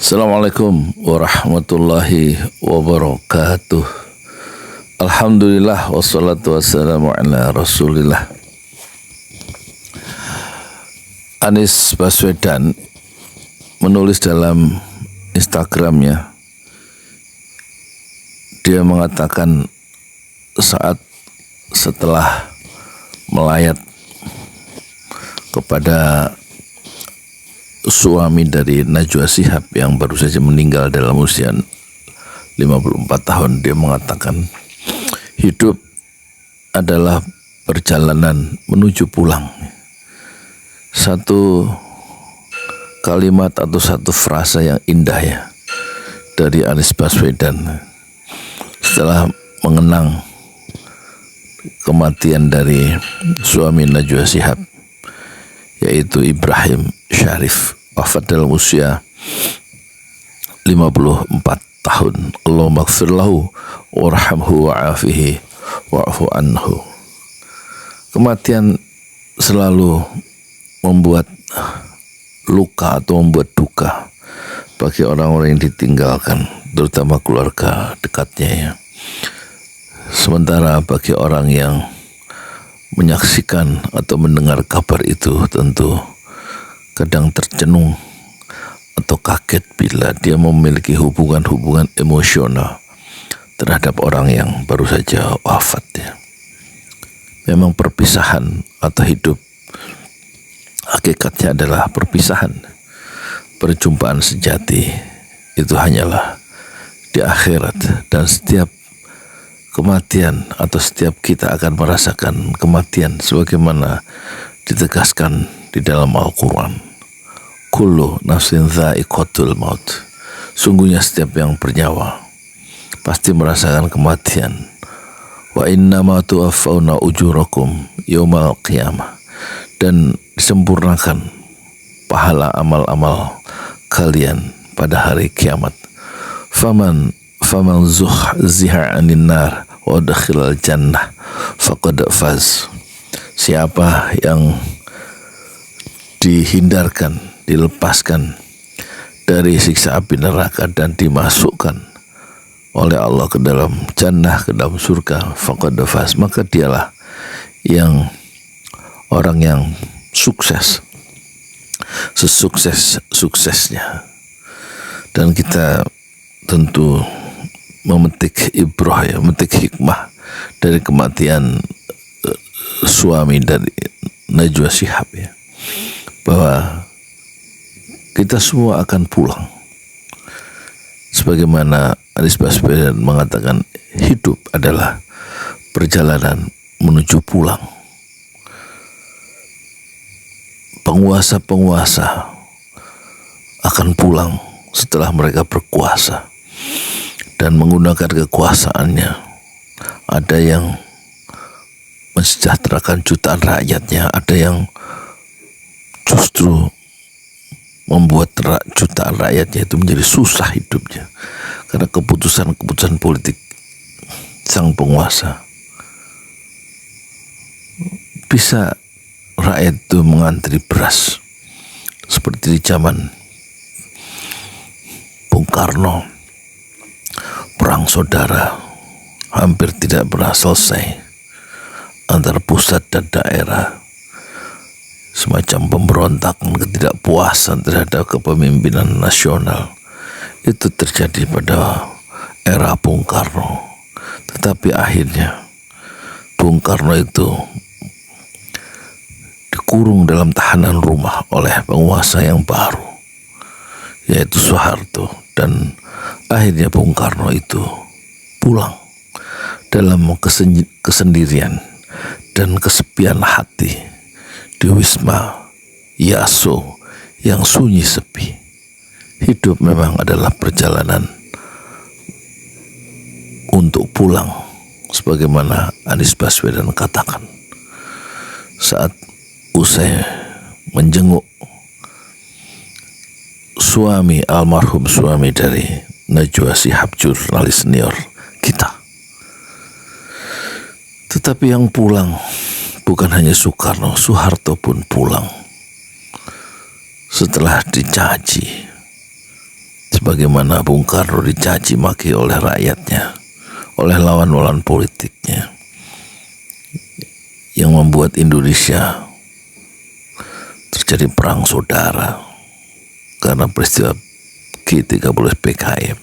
Assalamualaikum warahmatullahi wabarakatuh. Alhamdulillah wassalatu wassalamu ala rasulillah. Anies Baswedan menulis dalam Instagramnya, dia mengatakan saat setelah melayat kepada suami dari Najwa Shihab yang baru saja meninggal dalam usia 54 tahun, dia mengatakan hidup adalah perjalanan menuju pulang. Satu kalimat atau satu frasa yang indah ya dari Anies Baswedan setelah mengenang kematian dari suami Najwa Shihab, yaitu Ibrahim Syarif, wafat dalam usia 54 tahun. Allahumma ighfir lahu warhamhu wa'afihi wa'fu anhu. Kematian selalu membuat luka atau membuat duka bagi orang-orang yang ditinggalkan, terutama keluarga dekatnya ya. Sementara bagi orang yang menyaksikan atau mendengar kabar itu tentu kadang tercenung atau kaget bila dia memiliki hubungan-hubungan emosional terhadap orang yang baru saja wafat ya. Memang perpisahan atau hidup hakikatnya adalah perpisahan. Perjumpaan sejati itu hanyalah di akhirat, dan setiap kematian atau setiap kita akan merasakan kematian sebagaimana ditegaskan di dalam Al-Quran. Kullu nafsin dha'iqatul maut. Sungguhnya setiap yang bernyawa pasti merasakan kematian. Wa innama tuwaffawna ujurakum yaumal qiyamah. Dan disempurnakan pahala amal-amal kalian pada hari kiamat. Faman zuhziha 'anil nar wa dakhilal jannah faqad faz. Siapa yang dihindarkan, dilepaskan dari siksa api neraka dan dimasukkan oleh Allah ke dalam jannah, ke dalam surga, faqad faz, maka dialah yang orang yang sukses, sesukses-suksesnya. Dan kita tentu memetik ibrah ya, memetik hikmah dari kematian suami dari Najwa Shihab ya, bahwa kita semua akan pulang. Sebagaimana Anies Baswedan mengatakan hidup adalah perjalanan menuju pulang. Penguasa-penguasa akan pulang setelah mereka berkuasa dan menggunakan kekuasaannya. Ada yang mensejahterakan jutaan rakyatnya, ada yang justru membuat jutaan rakyatnya itu menjadi susah hidupnya karena keputusan-keputusan politik sang penguasa. Bisa rakyat itu mengantri beras seperti di zaman Bung Karno. Perang saudara hampir tidak pernah selesai antara pusat dan daerah. Semacam pemberontakan, ketidakpuasan terhadap kepemimpinan nasional itu terjadi pada era Bung Karno. Tetapi akhirnya Bung Karno itu dikurung dalam tahanan rumah oleh penguasa yang baru, yaitu Soeharto. Dan akhirnya Bung Karno itu pulang dalam kesendirian dan kesepian hati di Wisma Yaso yang sunyi sepi. Hidup memang adalah perjalanan untuk pulang, sebagaimana Anies Baswedan katakan saat usai menjenguk almarhum suami dari Najwa Shihab, jurnalis senior kita. Tetapi yang pulang bukan hanya Soekarno, Soeharto pun pulang setelah dicaci sebagaimana Bung Karno dicaci maki oleh rakyatnya, oleh lawan-lawan politiknya, yang membuat Indonesia terjadi perang saudara karena peristiwa G30 PKM.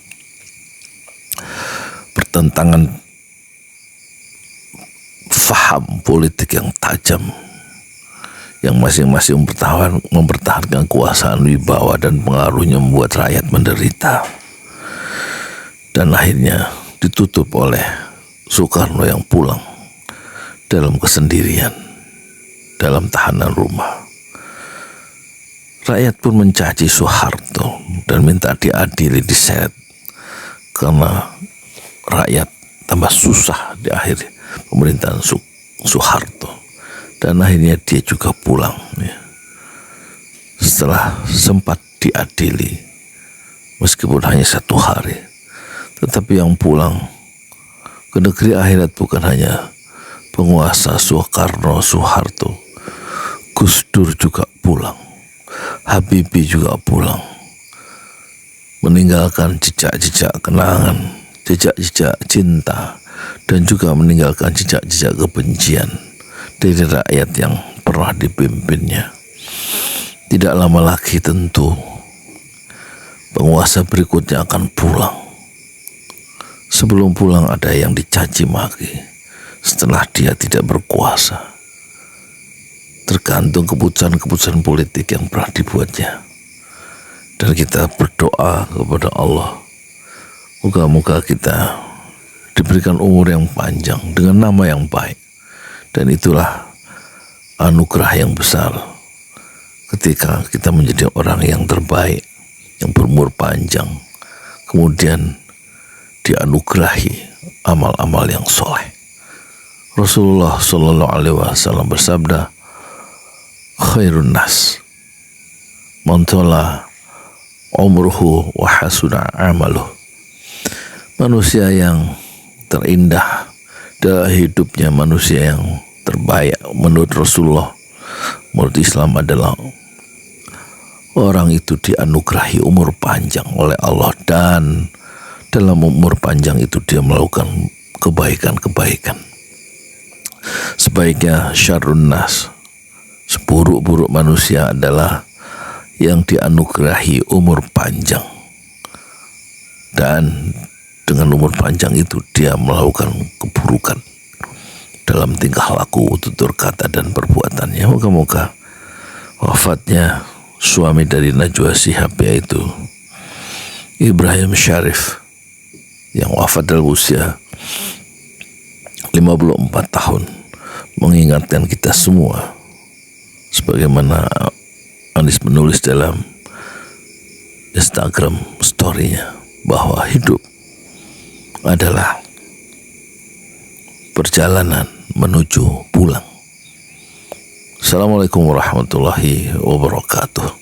Pertentangan faham politik yang tajam, yang masing-masing mempertahankan kekuasaan, wibawa dan pengaruhnya, membuat rakyat menderita. Dan akhirnya ditutup oleh Soekarno yang pulang dalam kesendirian, dalam tahanan rumah. Rakyat pun mencaci Soeharto dan minta diadili, diseret, karena rakyat tambah susah di akhir pemerintahan Soeharto. Dan akhirnya dia juga pulang ya. Setelah sempat diadili meskipun hanya 1 hari, tetapi yang pulang ke negeri akhirat bukan hanya penguasa Soekarno, Soeharto, Gus Dur juga pulang, Habibie juga pulang, meninggalkan jejak-jejak kenangan, jejak-jejak cinta, dan juga meninggalkan jejak-jejak kebencian dari rakyat yang pernah dipimpinnya. Tidak lama lagi tentu penguasa berikutnya akan pulang. Sebelum pulang ada yang dicaci maki setelah dia tidak berkuasa. Tergantung keputusan-keputusan politik yang pernah dibuatnya. Dan kita berdoa kepada Allah, moga-moga kita diberikan umur yang panjang dengan nama yang baik. Dan itulah anugerah yang besar ketika kita menjadi orang yang terbaik, yang berumur panjang, kemudian dianugerahi amal-amal yang soleh. Rasulullah Shallallahu Alaihi Wasallam bersabda, khairun nas man tala umruhu wa hasuna amaluh. Manusia yang terindah dalam hidupnya, manusia yang terbaik menurut Rasulullah, menurut Islam adalah orang itu dianugerahi umur panjang oleh Allah, dan dalam umur panjang itu dia melakukan kebaikan-kebaikan. Sebaiknya syarrun nas, seburuk-buruk manusia adalah yang dianugerahi umur panjang, dan dengan umur panjang itu dia melakukan keburukan dalam tingkah laku, tutur kata, dan perbuatannya. Moga-moga wafatnya suami dari Najwa Shihab, yaitu Ibrahim Syarif, yang wafat dalam usia 54 tahun, mengingatkan kita semua, sebagaimana Anis menulis dalam Instagram story-nya, bahwa hidup adalah perjalanan menuju pulang. Assalamualaikum warahmatullahi wabarakatuh.